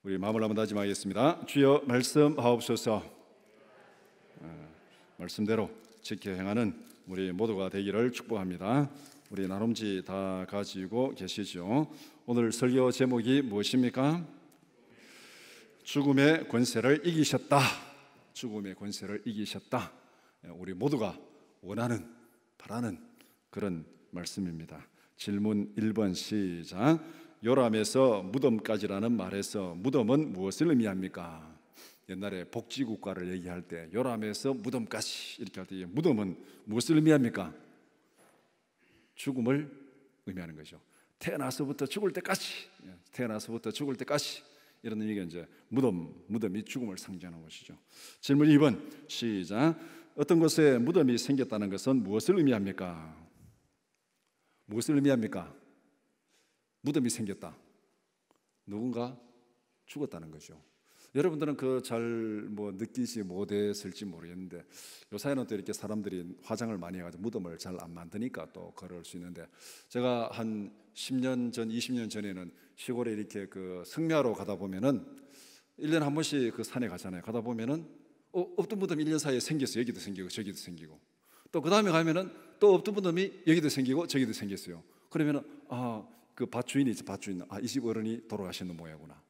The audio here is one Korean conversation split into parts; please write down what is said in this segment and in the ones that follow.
우리 마음을 한번 다짐하겠습니다. 주여 말씀하옵소서. 말씀대로 지켜 행하는 우리 모두가 되기를 축복합니다. 우리 나눔지 다 가지고 계시죠? 오늘 설교 제목이 무엇입니까? 죽음의 권세를 이기셨다. 죽음의 권세를 이기셨다. 우리 모두가 원하는, 바라는 그런 말씀입니다. 질문 1번 시작. 요람에서 무덤까지라는 말에서 무덤은 무엇을 의미합니까? 옛날에 복지국가를 얘기할 때 요람에서 무덤까지 이렇게 할 때 무덤은 무엇을 의미합니까? 죽음을 의미하는 거죠. 태어나서부터 죽을 때까지, 태어나서부터 죽을 때까지 이런 의미가 이제 무덤이 죽음을 상징하는 것이죠. 질문 2번 시작. 어떤 곳에 무덤이 생겼다는 것은 무엇을 의미합니까? 무엇을 의미합니까? 무덤이 생겼다. 누군가 죽었다는 거죠. 여러분들은 잘 느끼지 못했을지 모르겠는데 요사이는 또 이렇게 사람들이 화장을 많이 해가지고 무덤을 잘 안 만드니까 또 그럴 수 있는데, 제가 한 10년 전, 20년 전에는 시골에 이렇게 성묘하러 가다 보면은 1년에 한 번씩 그 산에 가잖아요. 가다 보면은 없던 무덤이 1년 사이에 생겼어요. 여기도 생기고 저기도 생기고, 또 그 다음에 가면은 또 없던 무덤이 여기도 생기고 저기도 생겼어요. 그러면은 그 밭주인이 있죠. 밭주인, 이 집 어른이 돌아가시는 모양이구나.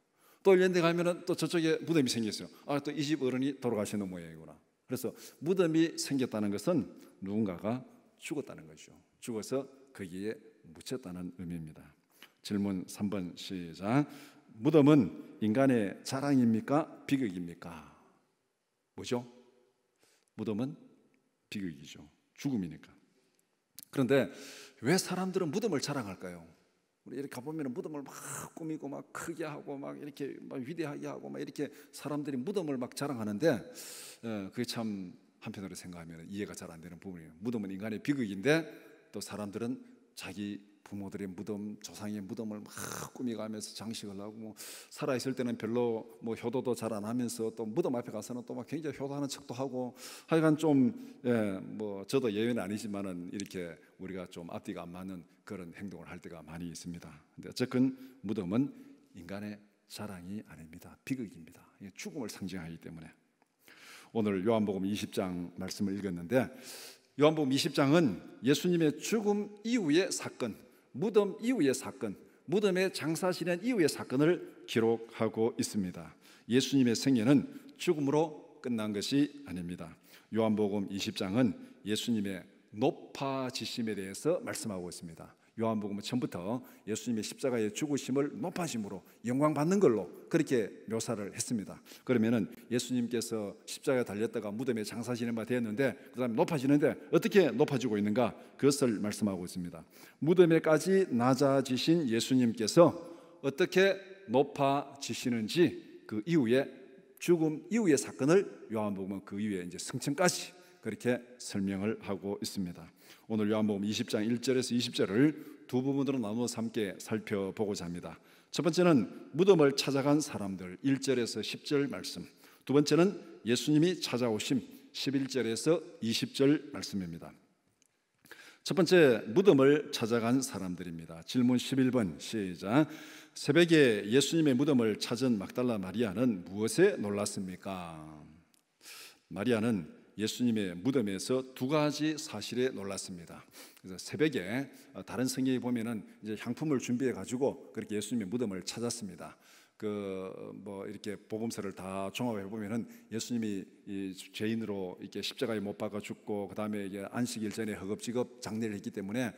또 1년 뒤에 가면은 또 저쪽에 무덤이 생겼어요. 또 이 집 어른이 돌아가시는 모양이구나. 그래서 무덤이 생겼다는 것은 누군가가 죽었다는 거죠. 죽어서 거기에 묻혔다는 의미입니다. 질문 3번 시작. 무덤은 인간의 자랑입니까? 비극입니까? 뭐죠? 무덤은 비극이죠. 죽음이니까. 그런데 왜 사람들은 무덤을 자랑할까요? 우리 이렇게 가보면 무덤을 막 꾸미고 막 크게 하고 막 이렇게 막 위대하게 하고 막 이렇게 사람들이 무덤을 막 자랑하는데, 그게 참 한편으로 생각하면 이해가 잘 안 되는 부분이에요. 무덤은 인간의 비극인데 또 사람들은 자기 부모들의 무덤, 조상의 무덤을 막 꾸미가면서 장식을 하고, 살아있을 때는 별로 효도도 잘 안 하면서 또 무덤 앞에 가서는 또 막 굉장히 효도하는 척도 하고, 하여간 좀 저도 예외는 아니지만은 이렇게 우리가 좀 앞뒤가 안 맞는 그런 행동을 할 때가 많이 있습니다. 근데 어쨌든 무덤은 인간의 자랑이 아닙니다. 비극입니다. 죽음을 상징하기 때문에. 오늘 요한복음 20장 말씀을 읽었는데, 요한복음 20장은 예수님의 죽음 이후의 사건, 무덤 이후의 사건, 무덤에 장사 지낸 이후의 사건을 기록하고 있습니다. 예수님의 생애는 죽음으로 끝난 것이 아닙니다. 요한복음 20장은 예수님의 높아지심에 대해서 말씀하고 있습니다. 요한복음은 처음부터 예수님의 십자가의 죽으심을 높아짐으로 영광 받는 걸로 그렇게 묘사를 했습니다. 그러면은 예수님께서 십자가에 달렸다가 무덤에 장사 지낸 바 되었는데 그 다음에 높아지는데 어떻게 높아지고 있는가, 그것을 말씀하고 있습니다. 무덤에까지 낮아지신 예수님께서 어떻게 높아지시는지, 그 이후에 죽음 이후의 사건을 요한복음은 그 이후에 이제 승천까지 그렇게 설명을 하고 있습니다. 오늘 요한복음 20장 1절에서 20절을 두 부분으로 나누어서 함께 살펴보고자 합니다. 첫 번째는 무덤을 찾아간 사람들 1절에서 10절 말씀, 두 번째는 예수님이 찾아오심 11절에서 20절 말씀입니다. 첫 번째, 무덤을 찾아간 사람들입니다. 질문 11번 시작. 새벽에 예수님의 무덤을 찾은 막달라 마리아는 무엇에 놀랐습니까? 마리아는 예수님의 무덤에서 두 가지 사실에 놀랐습니다. 그래서 새벽에 다른 성경에 보면은 이제 향품을 준비해 가지고 그렇게 예수님의 무덤을 찾았습니다. 이렇게 복음서를 다 종합해 보면은 예수님이 이 죄인으로 이렇게 십자가에 못 박아 죽고, 그 다음에 이게 안식일 전에 허겁지겁 장례를 했기 때문에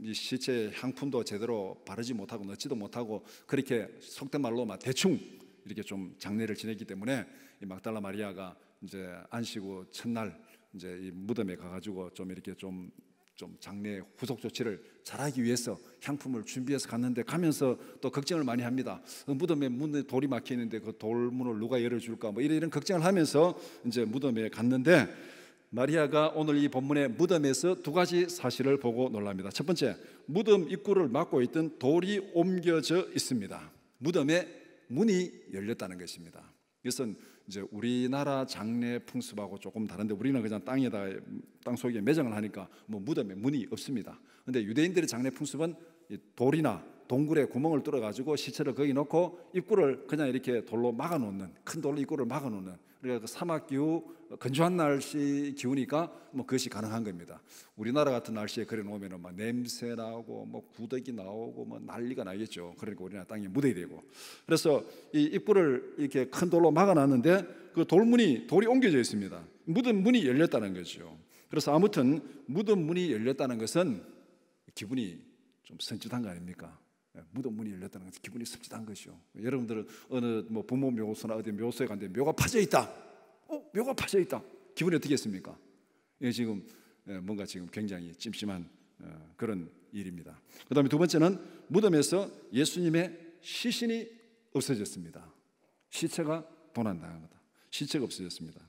이 시체 향품도 제대로 바르지 못하고 넣지도 못하고 그렇게 속된 말로 막 대충 이렇게 좀 장례를 지냈기 때문에 이 막달라 마리아가 이제 안식 후 첫날 이제 이 무덤에 가가지고 좀 이렇게 좀 장례 후속 조치를 잘하기 위해서 향품을 준비해서 갔는데, 가면서 또 걱정을 많이 합니다. 무덤에 문에 돌이 막혀 있는데 그 돌문을 누가 열어줄까 이런 걱정을 하면서 이제 무덤에 갔는데, 마리아가 오늘 이 본문의 무덤에서 두 가지 사실을 보고 놀랍니다. 첫 번째, 무덤 입구를 막고 있던 돌이 옮겨져 있습니다. 무덤에 문이 열렸다는 것입니다. 이것은 이제 우리나라 장례 풍습하고 조금 다른데, 우리는 그냥 땅 속에 매장을 하니까 무덤에 문이 없습니다. 그런데 유대인들의 장례 풍습은 돌이나 동굴에 구멍을 뚫어가지고 시체를 거기 넣고 입구를 그냥 이렇게 돌로 막아놓는, 큰 돌로 입구를 막아놓는, 그러니까 그 사막 기후, 건조한 날씨 기후니까 뭐 그것이 가능한 겁니다. 우리나라 같은 날씨에 그래 놓으면 막 냄새 나고 뭐 구더기 나오고 뭐 난리가 나겠죠. 그러니까 우리나라 땅이 묻어야 되고, 그래서 이 입구를 이렇게 큰 돌로 막아놨는데 그 돌이 옮겨져 있습니다. 무덤 문이 열렸다는 거죠. 그래서 아무튼 무덤 문이 열렸다는 것은 기분이 좀 선긋한 거 아닙니까? 무덤 문이 열렸다는 것은 기분이 선긋한 것이죠. 여러분들은 어느 뭐 부모 묘소나 어디 묘소에 갔는데 묘가 파져 있다. 묘가 파져 있다. 기분이 어떻게 했습니까? 이게 지금 뭔가 지금 굉장히 찜찜한 그런 일입니다. 그 다음에 두 번째는 무덤에서 예수님의 시신이 없어졌습니다. 시체가 도난당한 거다. 시체가 없어졌습니다.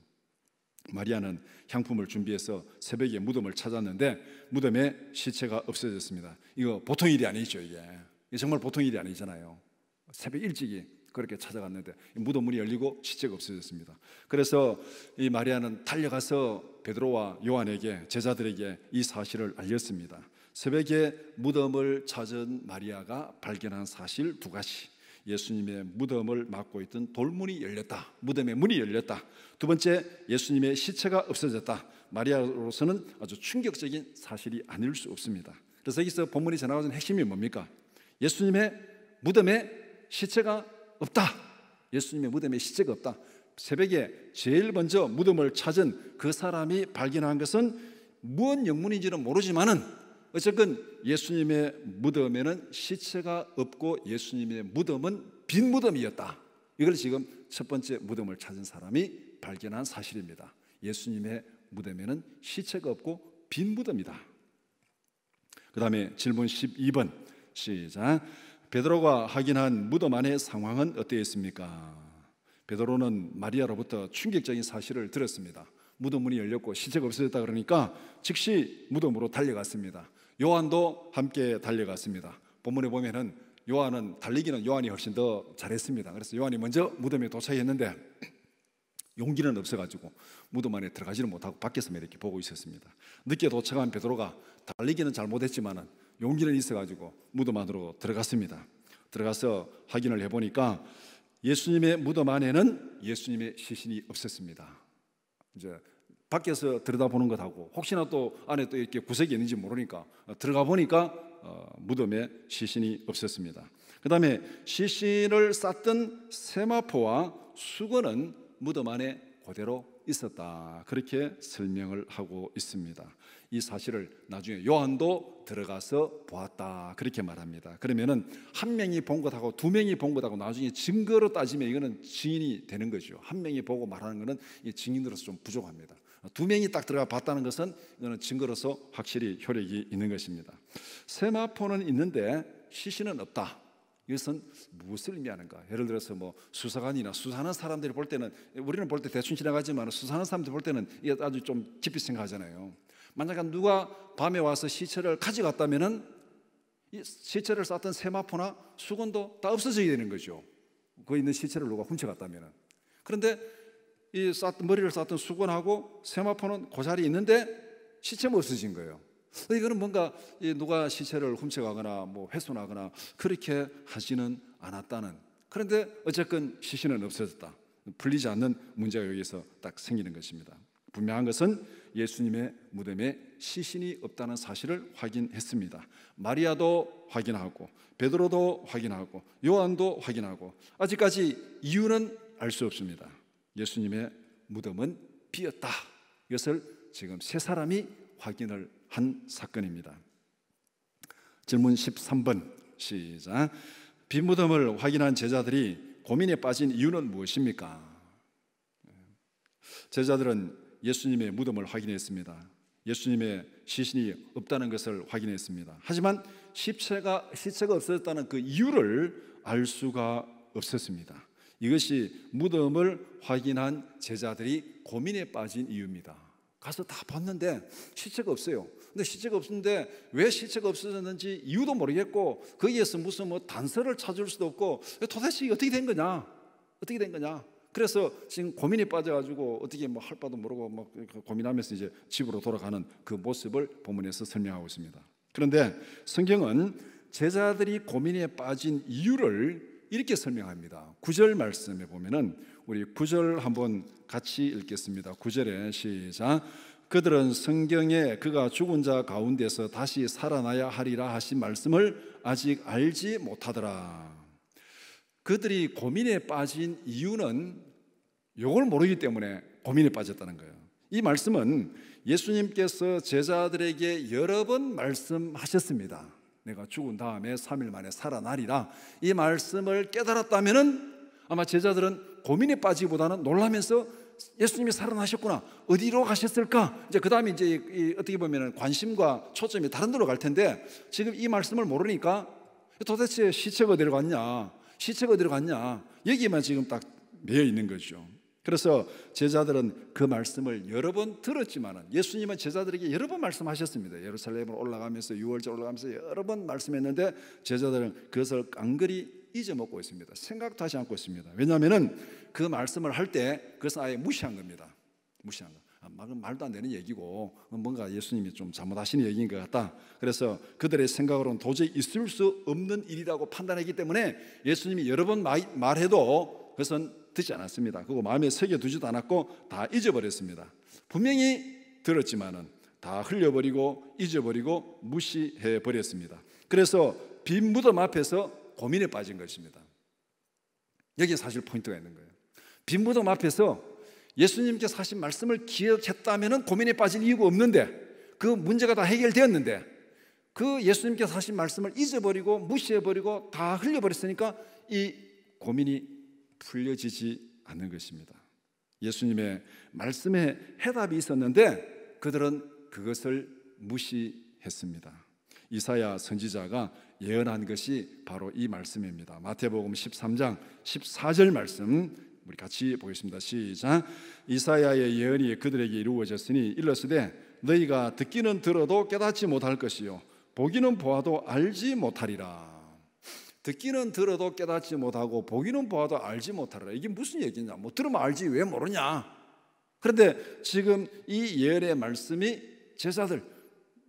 마리아는 향품을 준비해서 새벽에 무덤을 찾았는데 무덤에 시체가 없어졌습니다. 이거 보통 일이 아니죠. 이게 정말 보통 일이 아니잖아요. 새벽 일찍이 그렇게 찾아갔는데 무덤 문이 열리고 시체가 없어졌습니다. 그래서 이 마리아는 달려가서 베드로와 요한에게, 제자들에게 이 사실을 알렸습니다. 새벽에 무덤을 찾은 마리아가 발견한 사실 두 가지: 예수님의 무덤을 막고 있던 돌문이 열렸다, 무덤의 문이 열렸다. 두 번째, 예수님의 시체가 없어졌다. 마리아로서는 아주 충격적인 사실이 아닐 수 없습니다. 그래서 여기서 본문이 전하고있는 핵심이 뭡니까? 예수님의 무덤에 시체가 없다. 예수님의 무덤에 시체가 없다. 새벽에 제일 먼저 무덤을 찾은 그 사람이 발견한 것은 무엇 영문인지는 모르지만은 어쨌건 예수님의 무덤에는 시체가 없고 예수님의 무덤은 빈 무덤이었다. 이걸 지금 첫 번째 무덤을 찾은 사람이 발견한 사실입니다. 예수님의 무덤에는 시체가 없고 빈 무덤이다. 그 다음에 질문 12번 시작. 베드로가 확인한 무덤 안의 상황은 어떠했습니까? 베드로는 마리아로부터 충격적인 사실을 들었습니다. 무덤 문이 열렸고 시체가 없어졌다 그러니까 즉시 무덤으로 달려갔습니다. 요한도 함께 달려갔습니다. 본문에 보면은 요한은 달리기는 요한이 훨씬 더 잘했습니다. 그래서 요한이 먼저 무덤에 도착했는데 용기는 없어가지고 무덤 안에 들어가지는 못하고 밖에서만 이렇게 보고 있었습니다. 늦게 도착한 베드로가 달리기는 잘 못했지만은 용기는 있어가지고 무덤 안으로 들어갔습니다. 들어가서 확인을 해보니까 예수님의 무덤 안에는 예수님의 시신이 없었습니다. 이제 밖에서 들여다보는 것하고 혹시나 또 안에 또 이렇게 구석이 있는지 모르니까 들어가 보니까 무덤에 시신이 없었습니다. 그 다음에 시신을 쌌던 세마포와 수건은 무덤 안에 그대로 있었다. 그렇게 설명을 하고 있습니다. 이 사실을 나중에 요한도 들어가서 보았다. 그렇게 말합니다. 그러면은 한 명이 본 것하고 두 명이 본 것하고 나중에 증거로 따지면 이거는 증인이 되는 거죠. 한 명이 보고 말하는 것은 이 증인으로서 좀 부족합니다. 두 명이 딱 들어가 봤다는 것은 이거는 증거로서 확실히 효력이 있는 것입니다. 세마포는 있는데 시신은 없다. 이것은 무엇을 의미하는가? 예를 들어서 뭐 수사관이나 수사하는 사람들이 볼 때는, 우리는 볼 때 대충 지나가지만 수사하는 사람들 볼 때는 이게 아주 좀 깊이 생각하잖아요. 만약에 누가 밤에 와서 시체를 가져갔다면은 이 시체를 쌌던 세마포나 수건도 다 없어져야 되는 거죠. 거기 있는 시체를 누가 훔쳐갔다면은. 그런데 이 머리를 쌌던 수건하고 세마포는 그 자리에 있는데 시체만 없어진 거예요. 이거는 뭔가 누가 시체를 훔쳐가거나 뭐 훼손하거나 그렇게 하지는 않았다는. 그런데 어쨌건 시신은 없어졌다. 풀리지 않는 문제가 여기서 딱 생기는 것입니다. 분명한 것은 예수님의 무덤에 시신이 없다는 사실을 확인했습니다. 마리아도 확인하고 베드로도 확인하고 요한도 확인하고 아직까지 이유는 알 수 없습니다. 예수님의 무덤은 비었다. 이것을 지금 세 사람이 확인을 한 사건입니다. 질문 13번 시작. 빈 무덤을 확인한 제자들이 고민에 빠진 이유는 무엇입니까? 제자들은 예수님의 무덤을 확인했습니다. 예수님의 시신이 없다는 것을 확인했습니다. 하지만 시체가 없어졌다는 그 이유를 알 수가 없었습니다. 이것이 무덤을 확인한 제자들이 고민에 빠진 이유입니다. 가서 다 봤는데 시체가 없어요. 근데 시체가 없는데 왜 시체가 없어졌는지 이유도 모르겠고 거기에서 무슨 뭐 단서를 찾을 수도 없고 도대체 어떻게 된 거냐? 어떻게 된 거냐? 그래서 지금 고민에 빠져가지고 어떻게 뭐 할 바도 모르고 막 고민하면서 이제 집으로 돌아가는 그 모습을 본문에서 설명하고 있습니다. 그런데 성경은 제자들이 고민에 빠진 이유를 이렇게 설명합니다. 9절 말씀에 보면은 우리 9절 한번 같이 읽겠습니다. 9절에 시작. 그들은 성경에 그가 죽은 자 가운데서 다시 살아나야 하리라 하신 말씀을 아직 알지 못하더라. 그들이 고민에 빠진 이유는 이걸 모르기 때문에 고민에 빠졌다는 거예요. 이 말씀은 예수님께서 제자들에게 여러 번 말씀하셨습니다. 내가 죽은 다음에 3일 만에 살아나리라. 이 말씀을 깨달았다면은 아마 제자들은 고민에 빠지기보다는 놀라면서 예수님이 살아나셨구나, 어디로 가셨을까? 이제 그 다음에 이제 어떻게 보면 관심과 초점이 다른 데로 갈 텐데, 지금 이 말씀을 모르니까 도대체 시체가 어디로 갔냐, 시체가 어디로 갔냐, 여기만 지금 딱 매여 있는 거죠. 그래서 제자들은 그 말씀을 여러 번 들었지만은, 예수님은 제자들에게 여러 번 말씀하셨습니다. 예루살렘을 올라가면서, 유월절 올라가면서 여러 번 말씀했는데 제자들은 그것을 깡그리 잊어먹고 있습니다. 생각도 하지 않고 있습니다. 왜냐하면 그 말씀을 할 때 그것은 아예 무시한 겁니다. 무시한 거. 말도 안 되는 얘기고 뭔가 예수님이 좀 잘못하시는 얘기인 것 같다. 그래서 그들의 생각으로는 도저히 있을 수 없는 일이라고 판단했기 때문에 예수님이 여러 번 말해도 그것은 듣지 않았습니다. 그거 마음에 새겨두지도 않았고 다 잊어버렸습니다. 분명히 들었지만은 다 흘려버리고 잊어버리고 무시해버렸습니다. 그래서 빈 무덤 앞에서 고민에 빠진 것입니다. 여기에 사실 포인트가 있는 거예요. 빈 무덤 앞에서 예수님께서 하신 말씀을 기억했다면 고민에 빠질 이유가 없는데, 그 문제가 다 해결되었는데 그 예수님께서 하신 말씀을 잊어버리고 무시해버리고 다 흘려버렸으니까 이 고민이 풀려지지 않는 것입니다. 예수님의 말씀에 해답이 있었는데 그들은 그것을 무시했습니다. 이사야 선지자가 예언한 것이 바로 이 말씀입니다. 마태복음 13장 14절 말씀 우리 같이 보겠습니다. 시작. 이사야의 예언이 그들에게 이루어졌으니 일러스되 너희가 듣기는 들어도 깨닫지 못할 것이요 보기는 보아도 알지 못하리라. 듣기는 들어도 깨닫지 못하고 보기는 보아도 알지 못하리라. 이게 무슨 얘기냐? 뭐 들으면 알지 왜 모르냐? 그런데 지금 이 예언의 말씀이 제자들,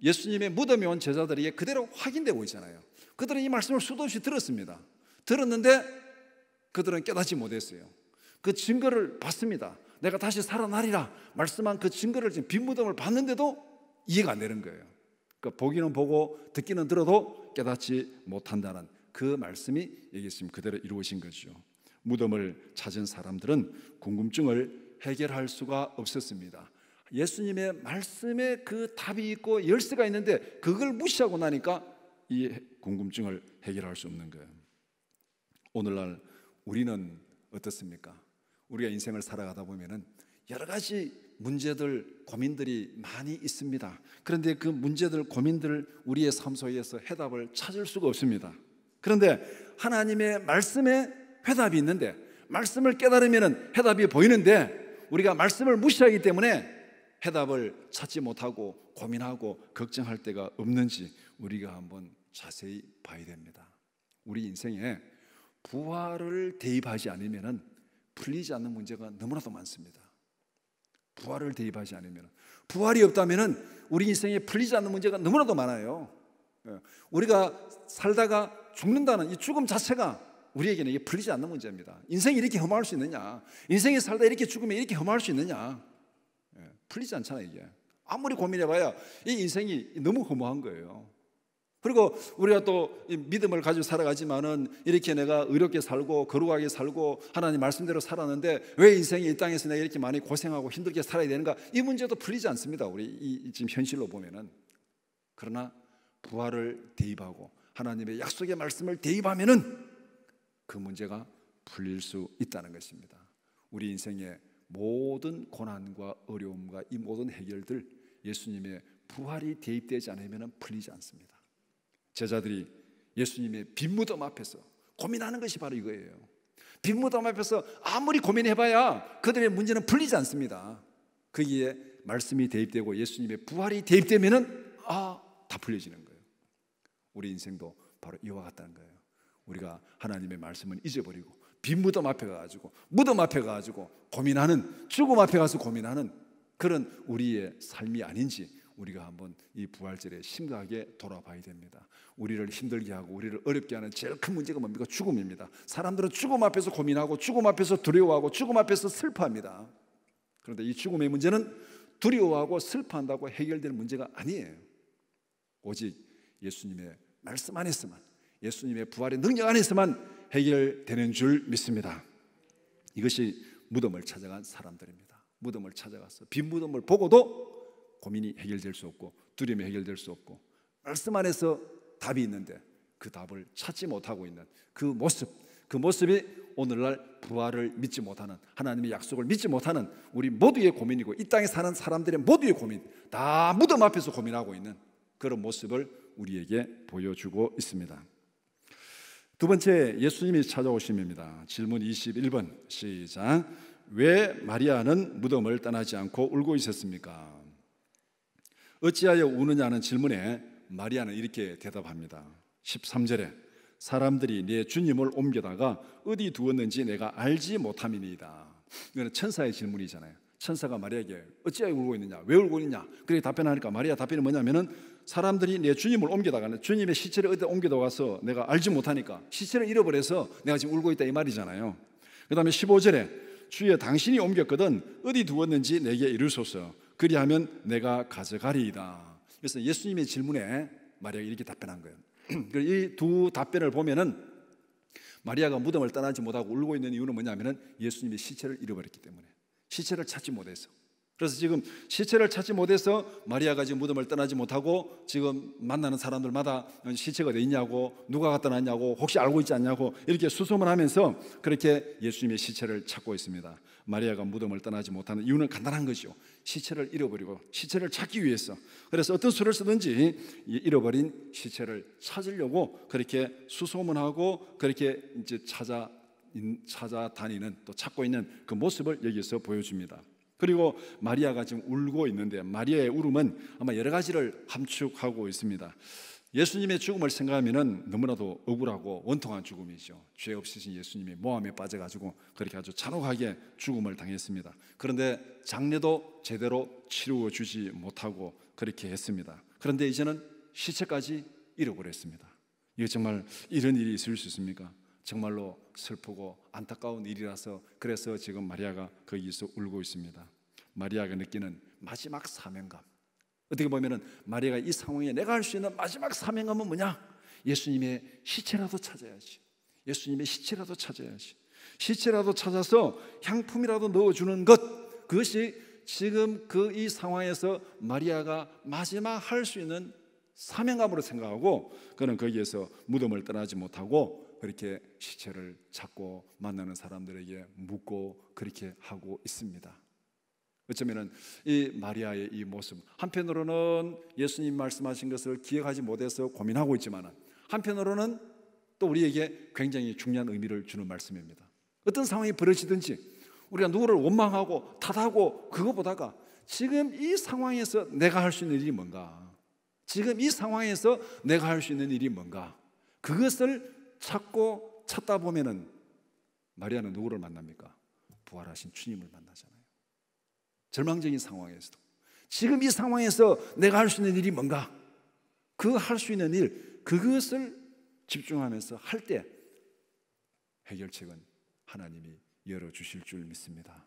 예수님의 무덤에 온 제자들에게 그대로 확인되고 있잖아요. 그들은 이 말씀을 수도 없이 들었습니다. 들었는데 그들은 깨닫지 못했어요. 그 증거를 봤습니다. 내가 다시 살아나리라 말씀한 그 증거를, 지금 빈 무덤을 봤는데도 이해가 안 되는 거예요. 그러니까 보기는 보고 듣기는 들어도 깨닫지 못한다는 그 말씀이 여기 있으면 그대로 이루어진 거죠. 무덤을 찾은 사람들은 궁금증을 해결할 수가 없었습니다. 예수님의 말씀에 그 답이 있고 열쇠가 있는데 그걸 무시하고 나니까 이 궁금증을 해결할 수 없는 거예요. 오늘날 우리는 어떻습니까? 우리가 인생을 살아가다 보면은 여러 가지 문제들, 고민들이 많이 있습니다. 그런데 그 문제들, 고민들 우리의 삶 속에서 해답을 찾을 수가 없습니다. 그런데 하나님의 말씀에 해답이 있는데, 말씀을 깨달으면 해답이 보이는데 우리가 말씀을 무시하기 때문에 해답을 찾지 못하고 고민하고 걱정할 때가 없는지 우리가 한번 자세히 봐야 됩니다. 우리 인생에 부활을 대입하지 않으면 풀리지 않는 문제가 너무나도 많습니다. 부활을 대입하지 않으면, 부활이 없다면 우리 인생에 풀리지 않는 문제가 너무나도 많아요. 우리가 살다가 죽는다는 이 죽음 자체가 우리에게는 이게 풀리지 않는 문제입니다. 인생이 이렇게 험할 수 있느냐? 인생이 살다 이렇게 죽으면 이렇게 험할 수 있느냐? 풀리지 않잖아요. 이게 아무리 고민해봐야 이 인생이 너무 허무한 거예요. 그리고 우리가 또 믿음을 가지고 살아가지만은 이렇게 내가 의롭게 살고 거룩하게 살고 하나님 말씀대로 살았는데 왜 인생이 이 땅에서 내가 이렇게 많이 고생하고 힘들게 살아야 되는가? 이 문제도 풀리지 않습니다. 우리 지금 현실로 보면은. 그러나 부활을 대입하고 하나님의 약속의 말씀을 대입하면은 그 문제가 풀릴 수 있다는 것입니다. 우리 인생의 모든 고난과 어려움과 이 모든 해결들, 예수님의 부활이 대입되지 않으면 풀리지 않습니다. 제자들이 예수님의 빈 무덤 앞에서 고민하는 것이 바로 이거예요. 빈 무덤 앞에서 아무리 고민해봐야 그들의 문제는 풀리지 않습니다. 거기에 말씀이 대입되고 예수님의 부활이 대입되면은 다 풀려지는 거예요. 우리 인생도 바로 이와 같다는 거예요. 우리가 하나님의 말씀은 잊어버리고 빈 무덤 앞에 가가지고, 무덤 앞에 가가지고 고민하는, 죽음 앞에 가서 고민하는 그런 우리의 삶이 아닌지 우리가 한번 이 부활절에 심각하게 돌아봐야 됩니다. 우리를 힘들게 하고 우리를 어렵게 하는 제일 큰 문제가 뭡니까? 죽음입니다. 사람들은 죽음 앞에서 고민하고 죽음 앞에서 두려워하고 죽음 앞에서 슬퍼합니다. 그런데 이 죽음의 문제는 두려워하고 슬퍼한다고 해결되는 문제가 아니에요. 오직 예수님의 말씀 안에서만, 예수님의 부활의 능력 안에서만 해결되는 줄 믿습니다. 이것이 무덤을 찾아간 사람들입니다. 무덤을 찾아가서 빈 무덤을 보고도 고민이 해결될 수 없고 두려움이 해결될 수 없고 말씀 안에서 답이 있는데 그 답을 찾지 못하고 있는 그 모습이 오늘날 부활을 믿지 못하는, 하나님의 약속을 믿지 못하는 우리 모두의 고민이고, 이 땅에 사는 사람들의 모두의 고민, 다 무덤 앞에서 고민하고 있는 그런 모습을 우리에게 보여주고 있습니다. 두 번째, 예수님이 찾아오심입니다. 질문 21번 시작. 왜 마리아는 무덤을 떠나지 않고 울고 있었습니까? 어찌하여 우느냐는 질문에 마리아는 이렇게 대답합니다. 13절에 사람들이 내 주님을 옮겨다가 어디 두었는지 내가 알지 못함이니이다. 이거는 천사의 질문이잖아요. 천사가 마리아에게 어찌하여 울고 있느냐, 왜 울고 있느냐, 그렇게 답변하니까 마리아 답변이 뭐냐면은 사람들이 내 주님을 옮겨다가, 주님의 시체를 어디다 옮겨다가서 내가 알지 못하니까 시체를 잃어버려서 내가 지금 울고 있다, 이 말이잖아요. 그 다음에 15절에 주여 당신이 옮겼거든 어디 두었는지 내게 이르소서, 그리하면 내가 가져가리이다. 그래서 예수님의 질문에 마리아가 이렇게 답변한 거예요. 이 두 답변을 보면은 마리아가 무덤을 떠나지 못하고 울고 있는 이유는 뭐냐면은 예수님의 시체를 잃어버렸기 때문에, 시체를 찾지 못해서. 그래서 지금 시체를 찾지 못해서 마리아가 지금 무덤을 떠나지 못하고 지금 만나는 사람들마다 시체가 어디 있냐고, 누가 갖다 놨냐고, 혹시 알고 있지 않냐고 이렇게 수소문하면서 그렇게 예수님의 시체를 찾고 있습니다. 마리아가 무덤을 떠나지 못하는 이유는 간단한 거죠. 시체를 잃어버리고 시체를 찾기 위해서. 그래서 어떤 수를 쓰든지 잃어버린 시체를 찾으려고 그렇게 수소문하고 그렇게 이제 찾아다니는, 또 찾고 있는 그 모습을 여기서 보여줍니다. 그리고 마리아가 지금 울고 있는데, 마리아의 울음은 아마 여러 가지를 함축하고 있습니다. 예수님의 죽음을 생각하면 너무나도 억울하고 원통한 죽음이죠. 죄 없으신 예수님이 모함에 빠져가지고 그렇게 아주 잔혹하게 죽음을 당했습니다. 그런데 장례도 제대로 치루어 주지 못하고 그렇게 했습니다. 그런데 이제는 시체까지 잃어버렸습니다. 이게 정말 이런 일이 있을 수 있습니까? 정말로 슬프고 안타까운 일이라서, 그래서 지금 마리아가 거기서 울고 있습니다. 마리아가 느끼는 마지막 사명감, 어떻게 보면은 마리아가 이 상황에 내가 할 수 있는 마지막 사명감은 뭐냐? 예수님의 시체라도 찾아야지. 예수님의 시체라도 찾아야지. 시체라도 찾아서 향품이라도 넣어주는 것, 그것이 지금 그 이 상황에서 마리아가 마지막 할 수 있는 사명감으로 생각하고, 그는 거기에서 무덤을 떠나지 못하고 그렇게 시체를 찾고 만나는 사람들에게 묻고 그렇게 하고 있습니다. 어쩌면은 이 마리아의 이 모습, 한편으로는 예수님 말씀하신 것을 기억하지 못해서 고민하고 있지만, 한편으로는 또 우리에게 굉장히 중요한 의미를 주는 말씀입니다. 어떤 상황이 벌어지든지 우리가 누구를 원망하고 탓하고 그거보다가 지금 이 상황에서 내가 할 수 있는 일이 뭔가, 지금 이 상황에서 내가 할 수 있는 일이 뭔가, 그것을 찾다 보면은 마리아는 누구를 만납니까? 부활하신 주님을 만나잖아요. 절망적인 상황에서도 지금 이 상황에서 내가 할 수 있는 일이 뭔가, 그 할 수 있는 일, 그것을 집중하면서 할 때 해결책은 하나님이 열어주실 줄 믿습니다.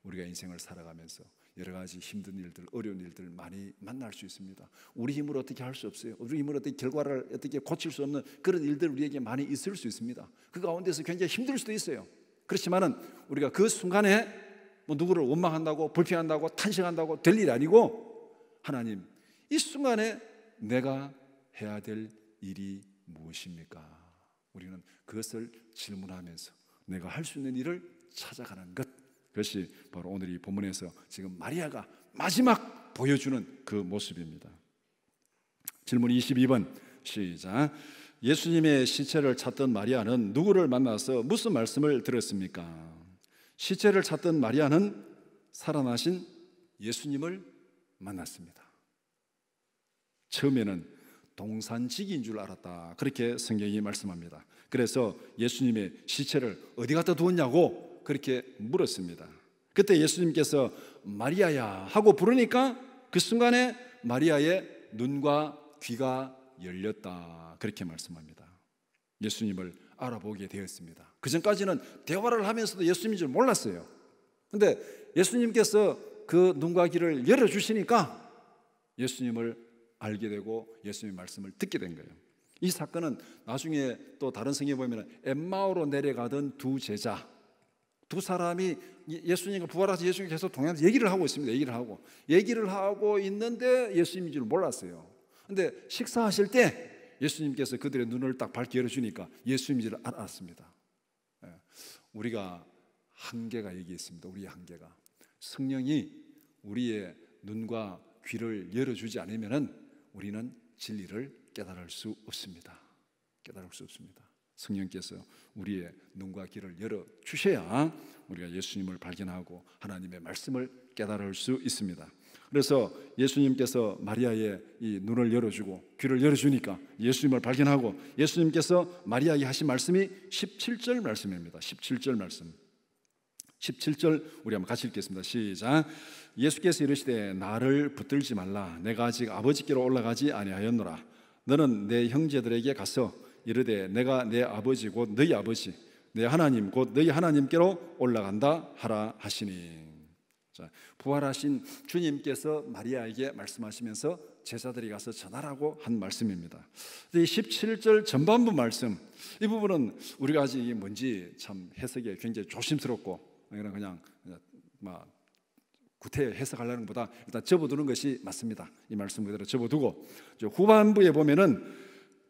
우리가 인생을 살아가면서 여러 가지 힘든 일들, 어려운 일들 많이 만날 수 있습니다. 우리 힘으로 어떻게 할 수 없어요. 우리 힘으로 어떻게 결과를 어떻게 고칠 수 없는 그런 일들 우리에게 많이 있을 수 있습니다. 그 가운데서 굉장히 힘들 수도 있어요. 그렇지만은 우리가 그 순간에 뭐 누구를 원망한다고 불평한다고 탄식한다고 될 일이 아니고, 하나님, 이 순간에 내가 해야 될 일이 무엇입니까? 우리는 그것을 질문하면서 내가 할 수 있는 일을 찾아가는 것, 그것이 바로 오늘 이 본문에서 지금 마리아가 마지막 보여주는 그 모습입니다. 질문 22번 시작. 예수님의 시체를 찾던 마리아는 누구를 만나서 무슨 말씀을 들었습니까? 시체를 찾던 마리아는 살아나신 예수님을 만났습니다. 처음에는 동산지기인 줄 알았다, 그렇게 성경이 말씀합니다. 그래서 예수님의 시체를 어디 갖다 두었냐고 그렇게 물었습니다. 그때 예수님께서 마리아야 하고 부르니까 그 순간에 마리아의 눈과 귀가 열렸다, 그렇게 말씀합니다. 예수님을 알아보게 되었습니다. 그 전까지는 대화를 하면서도 예수님인 줄 몰랐어요. 그런데 예수님께서 그 눈과 귀를 열어주시니까 예수님을 알게 되고 예수님의 말씀을 듣게 된 거예요. 이 사건은 나중에 또 다른 성경에 보면 엠마오로 내려가던 두 제자, 두 사람이 예수님과 부활하셔서 예수님과 계속 동행하면서 얘기를 하고 있습니다. 얘기를 하고 있는데 예수님인 줄 몰랐어요. 그런데 식사하실 때 예수님께서 그들의 눈을 딱 밝게 열어주니까 예수님인 줄 알았습니다. 우리가 한계가 여기 있습니다. 우리의 한계가, 성령이 우리의 눈과 귀를 열어주지 않으면 우리는 진리를 깨달을 수 없습니다. 성령께서 우리의 눈과 귀를 열어주셔야 우리가 예수님을 발견하고 하나님의 말씀을 깨달을 수 있습니다. 그래서 예수님께서 마리아의 이 눈을 열어주고 귀를 열어주니까 예수님을 발견하고, 예수님께서 마리아에게 하신 말씀이 17절 말씀입니다. 17절 말씀, 17절 우리 한번 같이 읽겠습니다. 시작. 예수께서 이르시되 나를 붙들지 말라. 내가 아직 아버지께로 올라가지 아니하였노라. 너는 내 형제들에게 가서 이르되 내가 내 아버지 곧 너희 아버지 내 하나님 곧 너희 하나님께로 올라간다 하라 하시니. 자, 부활하신 주님께서 마리아에게 말씀하시면서 제자들이 가서 전하라고 한 말씀입니다. 이 17절 전반부 말씀, 이 부분은 우리가 아직 이게 뭔지 참 해석이 굉장히 조심스럽고 그냥 막 구태 해석하려는 것보다 일단 접어두는 것이 맞습니다. 이 말씀 그대로 접어두고, 후반부에 보면은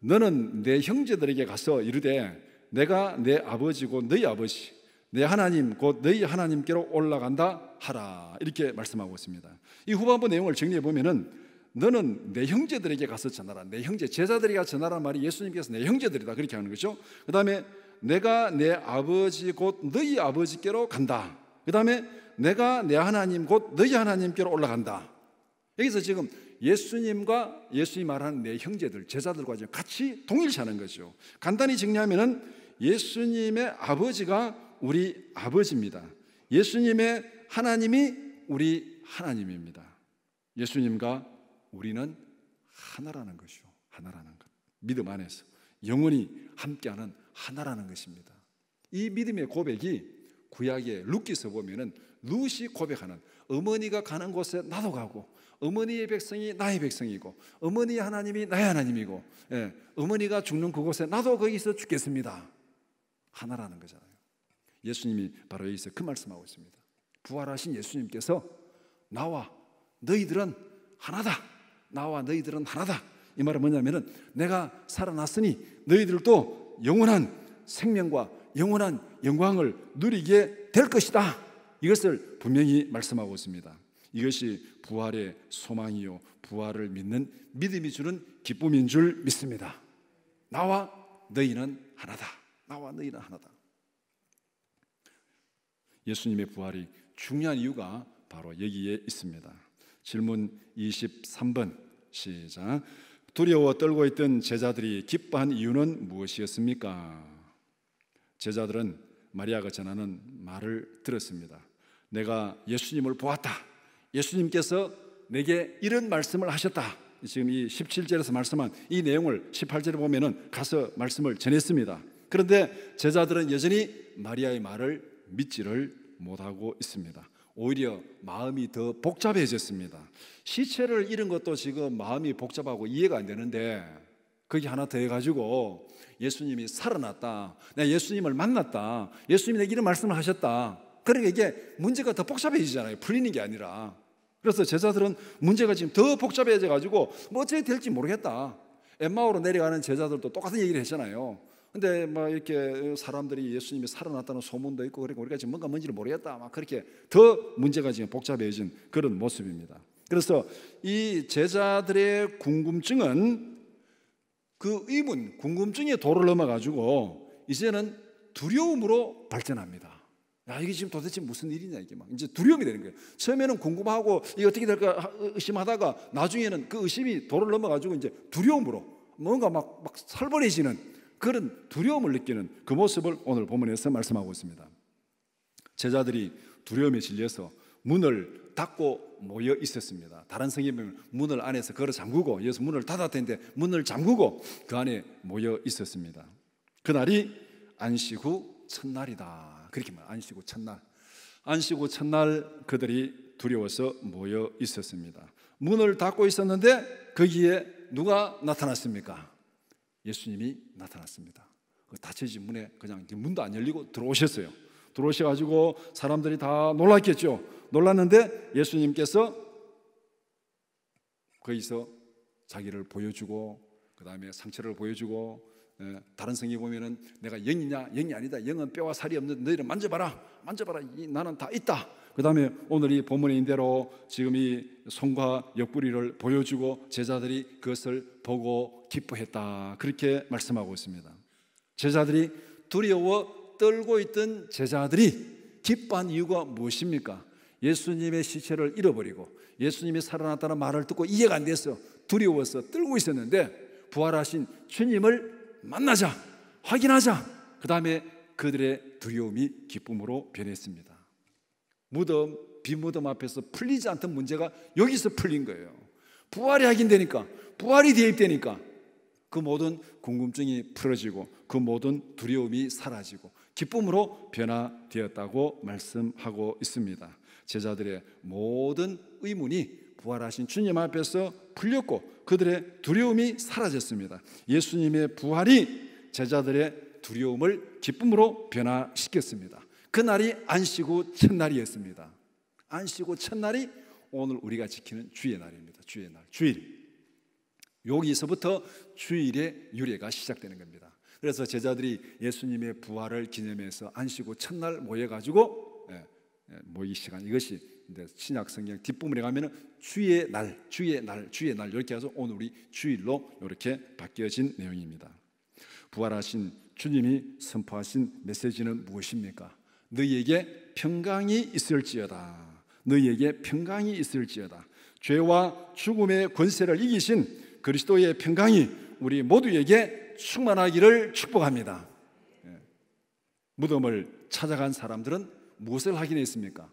너는 내 형제들에게 가서 이르되 내가 내 아버지고 너희 아버지 내 하나님 곧 너희 하나님께로 올라간다 하라, 이렇게 말씀하고 있습니다. 이 후반부 내용을 정리해 보면은 너는 내 형제들에게 가서 전하라. 내 형제, 제자들이 가서 전하라는 말이 예수님께서 내 형제들이다 그렇게 하는 거죠. 그 다음에 내가 내 아버지 곧 너희 아버지께로 간다. 그 다음에 내가 내 하나님 곧 너희 하나님께로 올라간다. 여기서 지금 예수님과 예수님이 말하는 내 형제들, 제자들과 같이 동일시하는 거죠. 간단히 정리하면은 예수님의 아버지가 우리 아버지입니다. 예수님의 하나님이 우리 하나님입니다. 예수님과 우리는 하나라는 것이죠. 하나라는 것, 믿음 안에서 영원히 함께하는 하나라는 것입니다. 이 믿음의 고백이 구약의 룻기서 보면은 룻이 고백하는, 어머니가 가는 곳에 나도 가고 어머니의 백성이 나의 백성이고 어머니의 하나님이 나의 하나님이고, 어머니가 죽는 그곳에 나도 거기서 죽겠습니다. 하나라는 거잖아요. 예수님이 바로 여기서 그 말씀하고 있습니다. 부활하신 예수님께서 나와 너희들은 하나다, 나와 너희들은 하나다. 이 말은 뭐냐면은 내가 살아났으니 너희들도 영원한 생명과 영원한 영광을 누리게 될 것이다. 이것을 분명히 말씀하고 있습니다. 이것이 부활의 소망이요 부활을 믿는 믿음이 주는 기쁨인 줄 믿습니다. 나와 너희는 하나다. 나와 너희는 하나다. 예수님의 부활이 중요한 이유가 바로 여기에 있습니다. 질문 23번 시작. 두려워 떨고 있던 제자들이 기뻐한 이유는 무엇이었습니까? 제자들은 마리아가 전하는 말을 들었습니다. 내가 예수님을 보았다. 예수님께서 내게 이런 말씀을 하셨다. 지금 이 17절에서 말씀한 이 내용을 18절에 보면은 가서 말씀을 전했습니다. 그런데 제자들은 여전히 마리아의 말을 믿지를 못하고 있습니다. 오히려 마음이 더 복잡해졌습니다. 시체를 잃은 것도 지금 마음이 복잡하고 이해가 안 되는데 거기 하나 더 해가지고 예수님이 살아났다, 내가 예수님을 만났다, 예수님이 내게 이런 말씀을 하셨다. 그러니까 이게 문제가 더 복잡해지잖아요. 풀리는 게 아니라. 그래서 제자들은 문제가 지금 더 복잡해져가지고 뭐 어떻게 될지 모르겠다. 엠마오로 내려가는 제자들도 똑같은 얘기를 했잖아요. 근데 막 이렇게 사람들이 예수님이 살아났다는 소문도 있고 그러니까 우리가 지금 뭔지를 모르겠다. 막 그렇게 더 문제가 지금 복잡해진 그런 모습입니다. 그래서 이 제자들의 궁금증은 그 의문, 궁금증의 도를 넘어가지고 이제는 두려움으로 발전합니다. 야, 이게 지금 도대체 무슨 일이냐, 이게 막 이제 두려움이 되는 거예요. 처음에는 궁금하고 이게 어떻게 될까 의심하다가 나중에는 그 의심이 도를 넘어가지고 이제 두려움으로 뭔가 막 살벌해지는 그런 두려움을 느끼는 그 모습을 오늘 본문에서 말씀하고 있습니다. 제자들이 두려움에 질려서 문을 닫고 모여 있었습니다. 다른 성경에 보면 문을 안에서 걸어 잠그고, 여기서 문을 닫았는데 문을 잠그고 그 안에 모여 있었습니다. 그날이 안식 후 첫날이다. 그렇게 말해요. 안식 후 첫날. 안식 후 첫날 그들이 두려워서 모여 있었습니다. 문을 닫고 있었는데 거기에 누가 나타났습니까? 예수님이 나타났습니다. 닫혀진 문에 그냥 문도 안 열리고 들어오셨어요. 들어오셔가지고 사람들이 다 놀랐겠죠. 놀랐는데 예수님께서 거기서 자기를 보여주고, 그 다음에 상처를 보여주고, 다른 성경에 보면은 내가 영이냐? 영이 아니다. 영은 뼈와 살이 없는 너희를 만져봐라. 만져봐라. 나는 다 있다. 그 다음에 오늘 이 본문에 있는 대로 지금 이 손과 옆구리를 보여주고 제자들이 그것을 보고 기뻐했다. 그렇게 말씀하고 있습니다. 제자들이 두려워 떨고 있던 제자들이 기뻐한 이유가 무엇입니까? 예수님의 시체를 잃어버리고 예수님이 살아났다는 말을 듣고 이해가 안 돼서 두려워서 떨고 있었는데 부활하신 주님을 만나자, 확인하자. 그 다음에 그들의 두려움이 기쁨으로 변했습니다. 무덤, 빈무덤 앞에서 풀리지 않던 문제가 여기서 풀린 거예요. 부활이 확인되니까, 부활이 대입되니까 그 모든 궁금증이 풀어지고 그 모든 두려움이 사라지고 기쁨으로 변화되었다고 말씀하고 있습니다. 제자들의 모든 의문이 부활하신 주님 앞에서 풀렸고 그들의 두려움이 사라졌습니다. 예수님의 부활이 제자들의 두려움을 기쁨으로 변화시켰습니다. 그날이 안식 후 첫날이었습니다. 안식 후 첫날이 오늘 우리가 지키는 주의 날입니다. 주의 날, 주일. 여기서부터 주일의 유래가 시작되는 겁니다. 그래서 제자들이 예수님의 부활을 기념해서 안식 후 첫날 모여가지고 모이기 시간, 이것이 신약 성경 뒷부분에 가면은 주의 날, 주의 날, 주의 날 이렇게 해서 오늘 우리 주일로 이렇게 바뀌어진 내용입니다. 부활하신 주님이 선포하신 메시지는 무엇입니까? 너희에게 평강이 있을지어다. 너희에게 평강이 있을지어다. 죄와 죽음의 권세를 이기신 그리스도의 평강이 우리 모두에게 충만하기를 축복합니다. 무덤을 찾아간 사람들은 무엇을 확인했습니까?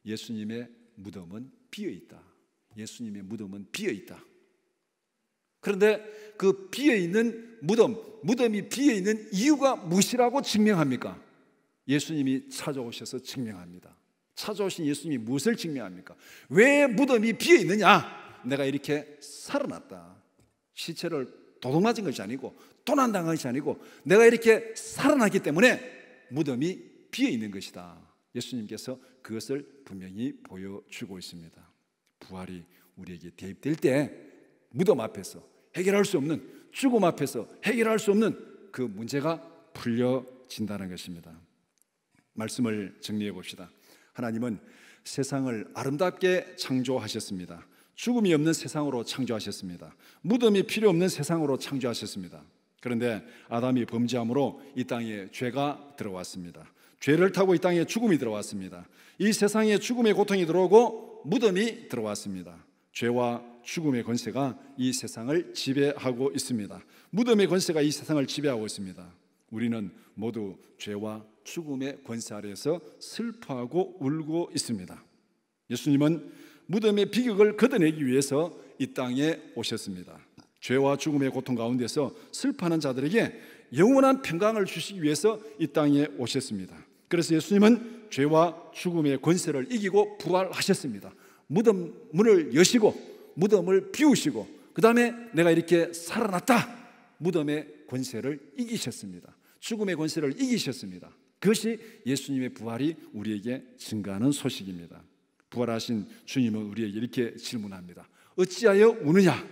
예수님의 무덤은 비어있다. 예수님의 무덤은 비어있다. 그런데 그 비어있는 무덤이 비어있는 이유가 무엇이라고 증명합니까? 예수님이 찾아오셔서 증명합니다. 찾아오신 예수님이 무엇을 증명합니까? 왜 무덤이 비어있느냐? 내가 이렇게 살아났다. 시체를 도둑맞은 것이 아니고 도난당한 것이 아니고 내가 이렇게 살아났기 때문에 무덤이 비어있는 것이다. 예수님께서 그것을 분명히 보여주고 있습니다. 부활이 우리에게 대입될 때 무덤 앞에서 해결할 수 없는, 죽음 앞에서 해결할 수 없는 그 문제가 풀려진다는 것입니다. 말씀을 정리해 봅시다. 하나님은 세상을 아름답게 창조하셨습니다. 죽음이 없는 세상으로 창조하셨습니다. 무덤이 필요 없는 세상으로 창조하셨습니다. 그런데 아담이 범죄함으로 이 땅에 죄가 들어왔습니다. 죄를 타고 이 땅에 죽음이 들어왔습니다. 이 세상에 죽음의 고통이 들어오고 무덤이 들어왔습니다. 죄와 죽음의 권세가 이 세상을 지배하고 있습니다. 무덤의 권세가 이 세상을 지배하고 있습니다. 우리는 모두 죄와 죽음의 권세 아래에서 슬퍼하고 울고 있습니다. 예수님은 무덤의 비극을 걷어내기 위해서 이 땅에 오셨습니다. 죄와 죽음의 고통 가운데서 슬퍼하는 자들에게 영원한 평강을 주시기 위해서 이 땅에 오셨습니다. 그래서 예수님은 죄와 죽음의 권세를 이기고 부활하셨습니다. 무덤 문을 여시고 무덤을 비우시고 그 다음에 내가 이렇게 살아났다. 무덤의 권세를 이기셨습니다. 죽음의 권세를 이기셨습니다. 그것이 예수님의 부활이 우리에게 증가하는 소식입니다. 부활하신 주님은 우리에게 이렇게 질문합니다. 어찌하여 우느냐?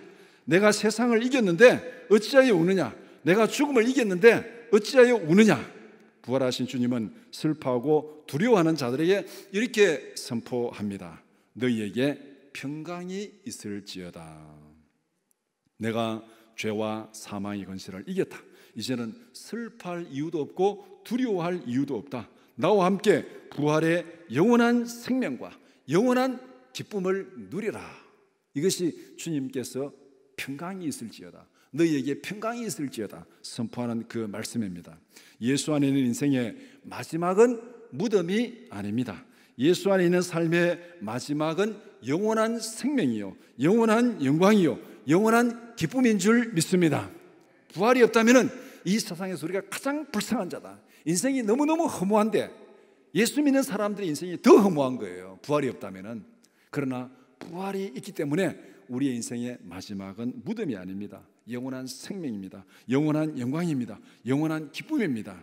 내가 세상을 이겼는데 어찌하여 우느냐? 내가 죽음을 이겼는데 어찌하여 우느냐? 부활하신 주님은 슬퍼하고 두려워하는 자들에게 이렇게 선포합니다. 너희에게 평강이 있을지어다. 내가 죄와 사망의 권세를 이겼다. 이제는 슬퍼할 이유도 없고 두려워할 이유도 없다. 나와 함께 부활의 영원한 생명과 영원한 기쁨을 누리라. 이것이 주님께서 평강이 있을지어다. 너희에게 평강이 있을지어다 선포하는 그 말씀입니다. 예수 안에 있는 인생의 마지막은 무덤이 아닙니다. 예수 안에 있는 삶의 마지막은 영원한 생명이요, 영원한 영광이요, 영원한 기쁨인 줄 믿습니다. 부활이 없다면 이 세상에서 우리가 가장 불쌍한 자다. 인생이 너무너무 허무한데 예수 믿는 사람들의 인생이 더 허무한 거예요, 부활이 없다면. 그러나 부활이 있기 때문에 우리의 인생의 마지막은 무덤이 아닙니다. 영원한 생명입니다. 영원한 영광입니다. 영원한 기쁨입니다.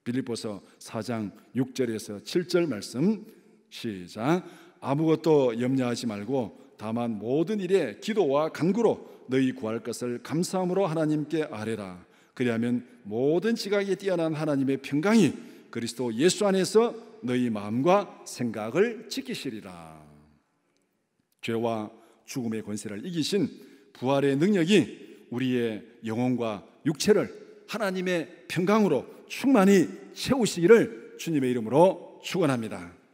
빌립보서 4장 6절에서 7절 말씀 시작. 아무것도 염려하지 말고 다만 모든 일에 기도와 간구로 너희 구할 것을 감사함으로 하나님께 아뢰라. 그리하면 모든 지각에 뛰어난 하나님의 평강이 그리스도 예수 안에서 너희 마음과 생각을 지키시리라. 죄와 죽음의 권세를 이기신 부활의 능력이 우리의 영혼과 육체를 하나님의 평강으로 충만히 채우시기를 주님의 이름으로 축원합니다.